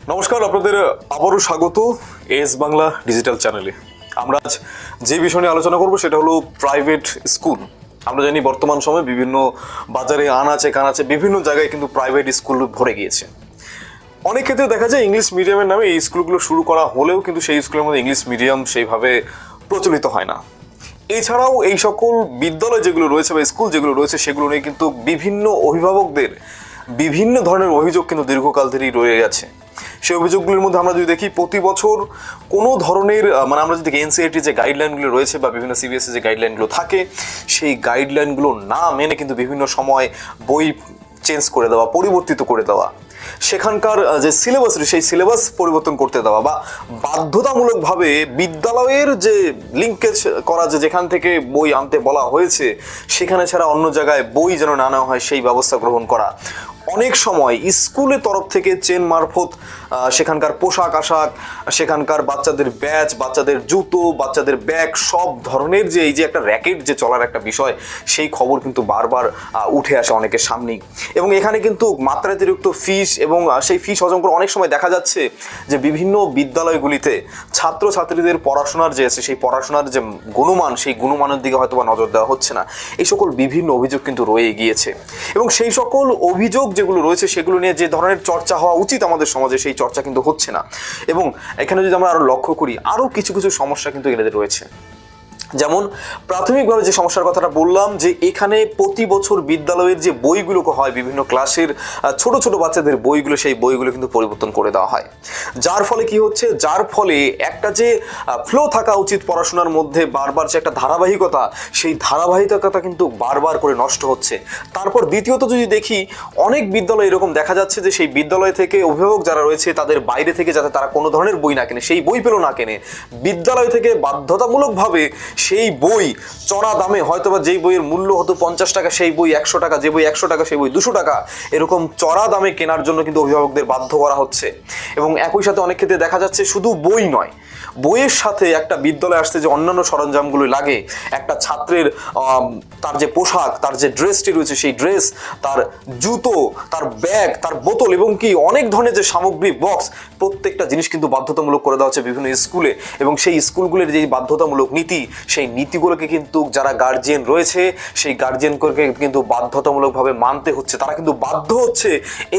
নমস্কার, আপনাদের আবারও স্বাগত এস বাংলা ডিজিটাল চ্যানেলে। আমরা আজ যে বিষয় নিয়ে আলোচনা করব সেটা হলো প্রাইভেট স্কুল। আমরা জানি বর্তমান সময়ে বিভিন্ন বাজারে আনাচে কানাচে বিভিন্ন জায়গায় কিন্তু প্রাইভেট স্কুল ভরে গিয়েছে। অনেক ক্ষেত্রে দেখা যায় ইংলিশ মিডিয়ামের নামে এই স্কুলগুলো শুরু করা হলেও কিন্তু সেই স্কুলের মধ্যে ইংলিশ মিডিয়াম সেইভাবে প্রচলিত হয় না। এছাড়াও এই সকল বিদ্যালয় যেগুলো রয়েছে বা স্কুল যেগুলো রয়েছে সেগুলো নিয়ে কিন্তু বিভিন্ন অভিভাবকদের বিভিন্ন ধরনের অভিযোগ কিন্তু দীর্ঘকাল ধরেই রয়ে গেছে। সেই অভিযোগগুলির মধ্যে আমরা যদি দেখি, প্রতি বছর কোনো ধরনের আমরা যদি এনসিইআরটি যে গাইডলাইনগুলো রয়েছে বা বিভিন্ন সিবিএসই যে গাইডলাইনগুলো থাকে, সেই গাইডলাইনগুলো না মেনে কিন্তু বিভিন্ন সময় বই চেঞ্জ করে দেওয়া, পরিবর্তিত করে দেওয়া, সেখানকার যে সিলেবাস সেই সিলেবাস পরিবর্তন করতে দেওয়া বা বাধ্যতামূলকভাবে বিদ্যালয়ের যে লিঙ্কেজ করা, যে যেখান থেকে বই আনতে বলা হয়েছে সেখানে ছাড়া অন্য জায়গায় বই যেন না নেওয়া হয় সেই ব্যবস্থা গ্রহণ করা। অনেক সময় স্কুলের তরফ থেকে চেন মারফত সেখানকার পোশাক আশাক, সেখানকার বাচ্চাদের ব্যাচ, বাচ্চাদের জুতো, বাচ্চাদের ব্যাগ, সব ধরনের যে এই যে একটা র্যাকেট যে চলার একটা বিষয়, সেই খবর কিন্তু বারবার উঠে আসে অনেকের সামনেই। এবং এখানে কিন্তু মাত্রাতিরিক্ত ফিস এবং সেই ফিস হজম করে অনেক সময় দেখা যাচ্ছে যে বিভিন্ন বিদ্যালয়গুলিতে ছাত্রছাত্রীদের পড়াশোনার যে আছে সেই পড়াশোনার যে গুণমান, সেই গুণমানের দিকে হয়তো বা নজর দেওয়া হচ্ছে না। এই সকল বিভিন্ন অভিযোগ কিন্তু রয়ে গিয়েছে এবং সেই সকল অভিযোগ যেগুলো রয়েছে সেগুলো নিয়ে যে ধরনের চর্চা হওয়া উচিত আমাদের সমাজে, সেই চর্চা কিন্তু হচ্ছে না। এবং এখানে যদি আমরা আরো লক্ষ্য করি, আরো কিছু কিছু সমস্যা কিন্তু এদের রয়েছে। যেমন প্রাথমিকভাবে যে সমস্যার কথাটা বললাম, যে এখানে প্রতি বছর বিদ্যালয়ের যে বইগুলো হয়, বিভিন্ন ক্লাসের ছোট ছোট বাচ্চাদের বইগুলো, সেই বইগুলো কিন্তু পরিবর্তন করে দেওয়া হয়। যার ফলে কি হচ্ছে, যার ফলে একটা যে ফ্লো থাকা উচিত পড়াশোনার মধ্যে, বারবার যে একটা ধারাবাহিকতা, সেই ধারাবাহিকতা কিন্তু বারবার করে নষ্ট হচ্ছে। তারপর দ্বিতীয়ত যদি দেখি, অনেক বিদ্যালয় এরকম দেখা যাচ্ছে যে সেই বিদ্যালয় থেকে অভিভাবক যারা রয়েছে তাদের বাইরে থেকে যাতে তারা কোনো ধরনের বই না কেনে, সেই বই পেল না কেনে, বিদ্যালয় থেকে বাধ্যতামূলকভাবে সেই বই চড়া দামে, হয়তোবা যেই বইয়ের মূল্য হতো 50 টাকা সেই বই 100 টাকা, যে বই 100 টাকা সেই বই 200 টাকা, এরকম চড়া দামে কেনার জন্য কিন্তু অভিভাবকদের বাধ্য করা হচ্ছে। এবং একই সাথে অনেক ক্ষেত্রে দেখা যাচ্ছে শুধু বই নয়, বইয়ের সাথে একটা বিদ্যালয়ে আসতে যে অন্যান্য সরঞ্জামগুলো লাগে, একটা ছাত্রের তার যে পোশাক, তার যে ড্রেসটি রয়েছে সেই ড্রেস, তার জুতো, তার ব্যাগ, তার বোতল এবং কি অনেক ধরনের যে সামগ্রী বক্স, প্রত্যেকটা জিনিস কিন্তু বাধ্যতামূলক করে দেওয়া হচ্ছে বিভিন্ন স্কুলে। এবং সেই স্কুলগুলির যে বাধ্যতামূলক নীতি, সেই নীতিগুলোকে কিন্তু যারা গার্জিয়ান রয়েছে সেই গার্জিয়ানকে কিন্তু বাধ্যতামূলকভাবে মানতে হচ্ছে। তারা কিন্তু বাধ্য হচ্ছে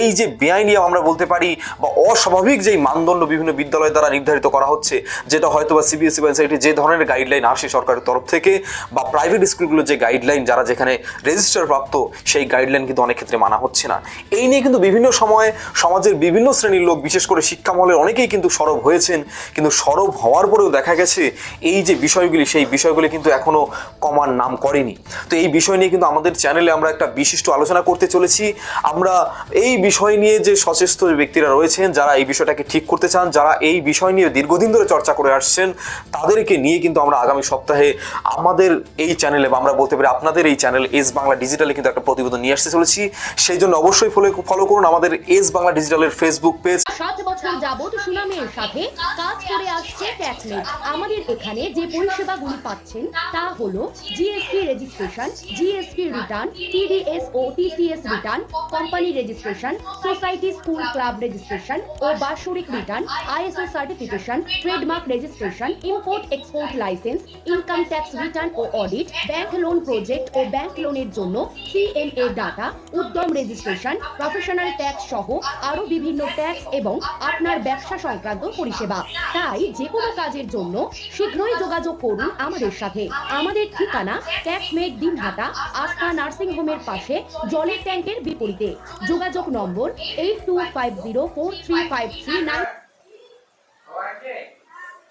এই যে বেআইনি আমরা বলতে পারি বা অস্বাভাবিক যেই মানদণ্ড বিভিন্ন বিদ্যালয় দ্বারা নির্ধারিত করা হচ্ছে, যেটা হয়তো বা সিবিএসই বা এনসিইআরটি যে ধরনের গাইডলাইন আসে সরকারের তরফ থেকে, বা প্রাইভেট স্কুলগুলোর যে গাইডলাইন যারা যেখানে রেজিস্টার প্রাপ্ত, সেই গাইডলাইন কিন্তু অনেক ক্ষেত্রে মানা হচ্ছে না। এই নিয়ে কিন্তু বিভিন্ন সময় সমাজের বিভিন্ন শ্রেণীর লোক, বিশেষ করে শিক্ষা মহলের অনেকেই কিন্তু সরব হয়েছেন। কিন্তু সরব হওয়ার পরেও দেখা গেছে এই যে বিষয়গুলি, সেই বিষয়গুলি কিন্তু এখনো কমার নাম করেনি। তো এই বিষয় নিয়ে কিন্তু আমাদের চ্যানেলে আমরা একটা বিশিষ্ট আলোচনা করতে চলেছি। আমরা এই বিষয় নিয়ে যে সচেষ্ট ব্যক্তিরা রয়েছেন, যারা এই বিষয়টাকে ঠিক করতে চান, যারা এই বিষয় নিয়ে দীর্ঘদিন ধরে চর্চা করে আসছেন, তাদেরকে নিয়ে কিন্তু আমরা আগামী সপ্তাহে আমাদের এই চ্যানেলে বা আমরা বলতে পারি আপনাদের এই চ্যানেল এস বাংলা ডিজিটালে কিন্তু একটা প্রতিবেদন নিয়ে আসতে চলেছি। সেই জন্য অবশ্যই ফলো করুন আমাদের এস বাংলা ডিজিটালের ফেসবুক পেজ। 7 বছর যাবত সুনামের সাথে কাজ করে আসছে ট্যাক্সমেট। আমাদের এখানে যে পরিষেবাগুলি পাচ্ছেন তা হলো GST registration, GST return, TDS ও TCS return, company registration, society school club registration ও বাৎসরিক return, ISO certification, trademark registration, import export licence, income tax return ও অডিট, ব্যাংক লোন প্রজেক্ট ও ব্যাংক লোনের জন্য CMA data, Udyam registration, professional tax সহ আরো বিভিন্ন ট্যাক্স এবং আপনার ব্যবসা সংক্রান্ত পরিষেবা। তাই যে কোনো কাজের জন্য শীঘ্রই যোগাযোগ করুন আমাদের সাথে। আমাদের ঠিকানা ট্যাক্সমেট দিনহাটা, আস্থা নার্সিং হোমের পাশে, জলের ট্যাঙ্কের বিপরীতে। যোগাযোগ নম্বর 8250435339।